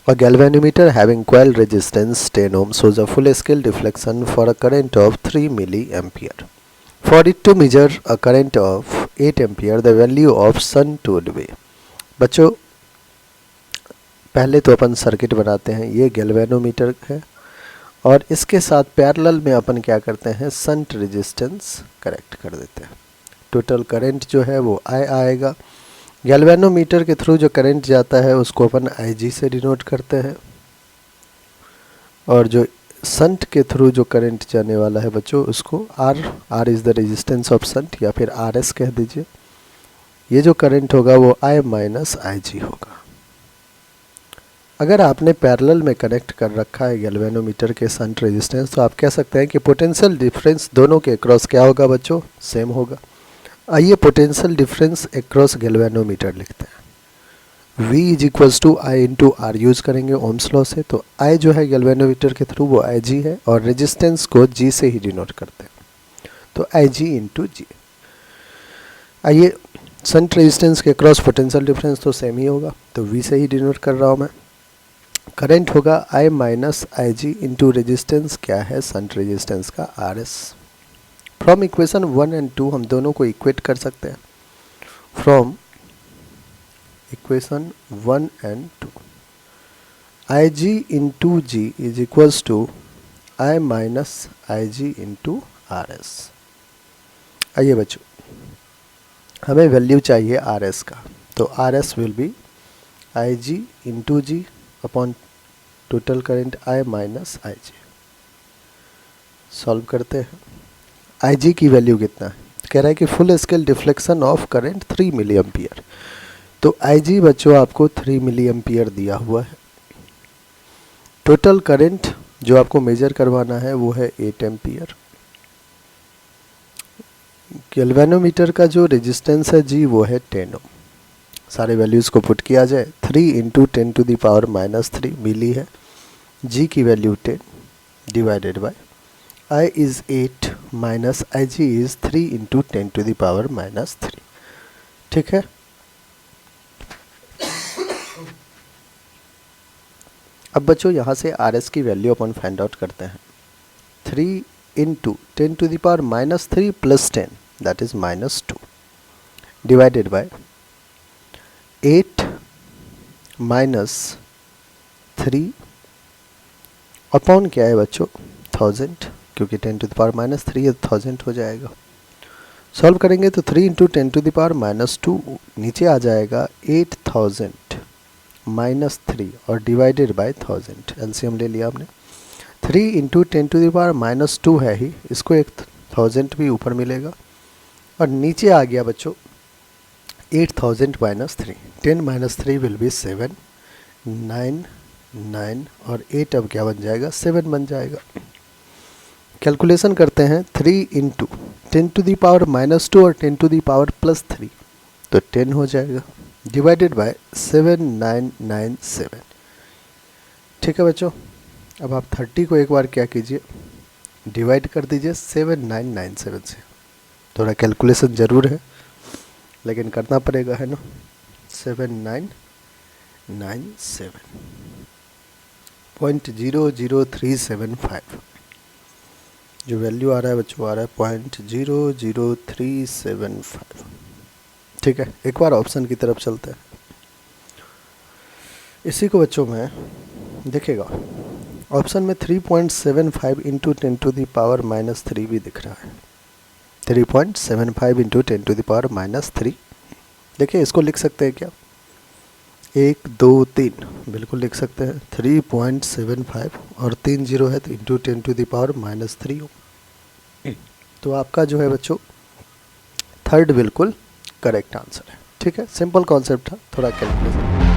A galvanometer having coil resistance 10 ohm shows a full scale deflection for a current of 3 milliampere. For it to measure a current of 8 ampere, the value of shunt would be. बच्चों पहले तो अपन circuit बनाते हैं, ये galvanometer है और इसके साथ पैरेलल में अपन क्या करते हैं, शंट रेजिस्टेंस कनेक्ट कर देते हैं. टोटल करंट जो है वो I आएगा. गैल्वेनोमीटर के थ्रू जो करंट जाता है उसको अपन IG से डिनोट करते हैं और जो शंट के थ्रू जो करंट जाने वाला है बच्चों उसको R is the resistance of shunt या फिर RS कह दीजिए. ये जो करंट होगा वो I माइनस IG होगा. अगर आपने पैरेलल में कनेक्ट कर रखा है गैल्वेनोमीटर के शंट रेजिस्टेंस तो आप कह सकते हैं कि पोटेंशियल डिफरेंस दोनों के अक्रॉस क्या होगा बच्चों, सेम होगा. आइए पोटेंशियल डिफरेंस अक्रॉस गैल्वेनोमीटर लिखते हैं. V is equals to I into R use करेंगे ओम्स लॉ से. तो I जो है गैल्वेनोमीटर के थ्रू वो IG है और रेजिस्टेंस को G से ही डिनोट करते हैं, तो IG इंटू G. आइए शंट रेजिस्टेंस के क्रॉस पोटेंशियल डिफरेंस तो सेम ही होगा, तो V से ही डिनोट कर रहा हूँ मैं. करंट होगा I minus IG into resistance क्या है, शंट रेजिस्टेंस का RS. फ्रॉम इक्वेशन 1 एंड 2 हम दोनों को इक्वेट कर सकते हैं. From equation 1 and 2 IG into G is equals to I minus IG into RS. आइए बच्चों हमें वैल्यू चाहिए RS का, तो RS will be IG into G upon total current I minus IG. Solve करते हैं. IG की वैल्यू कितना है, कह रहा है कि full scale deflection of current 3 milli ampere. तो IG बच्चों आपको 3 मिली एम्पियर दिया हुआ है. टोटल करंट जो आपको मेजर करवाना है वो है 8 एम्पियर. गैल्वेनोमीटर का जो रेजिस्टेंस है G वो है 10 ओम. सारे वैल्यूज़ को पुट किया जाए, 3 into 10 to the power minus 3 milli है. G की value 10 divided by I is 8 minus IG is 3 into 10 to the power minus 3. ठीक है. अब बच्चों यहाँ से RS की वैल्यू अपन फाइंड आउट करते हैं. 3 into 10 to the power minus 3 plus 10 that is minus 2 divided by 8 minus 3 upon क्या है बच्चों 1000, क्योंकि 10 टू द पावर माइनस 3 है 1000 हो जाएगा. सॉल्व करेंगे तो 3 into 10 to the power minus 2 नीचे आ जाएगा 8000 माइनस 3 और डिवाइडेड बाय 1000. एलसीएम ले लिया हमने. 3 into 10 to the power minus 2 है ही, इसको 1000 भी ऊपर मिलेगा और नीचे आ गया बच्चों 8000 माइनस 3. 10 माइनस 3 विल बी 7, 9 9 और 8 अब क्या बन जाएगा 7 बन जाएगा. कैलकुलेशन करते हैं. 3 into 10 to the power minus 2 और 10 टू दी पावर प्लस 3 तो 10 हो जाएगा डिवाइडेड बाय 7997. ठीक है बच्चों. अब आप 30 को एक बार क्या कीजिए डिवाइड कर दीजिए 7997 से. थोड़ा कैलकुलेशन ज़रूर है लेकिन करना पड़ेगा है ना. 7997.00375 जो वैल्यू आ रहा है बच्चों आ रहा है 0.00375. ठीक है. एक बार ऑप्शन की तरफ चलते हैं. इसी को बच्चों में देखिएगा ऑप्शन में 3.75 into 10 to the power minus 3 भी दिख रहा है. 3.75 into 10 to the power minus 3. देखिए इसको लिख सकते हैं क्या 1 2 3 बिल्कुल लिख सकते हैं. 3.75 और 3 0 है तो into 10 to the power minus 3 हो. तो आपका जो है बच्चों थर्ड बिल्कुल करेक्ट आंसर है. ठीक है. सिंपल कॉन्सेप्ट था, थोड़ा कैलकुलेशन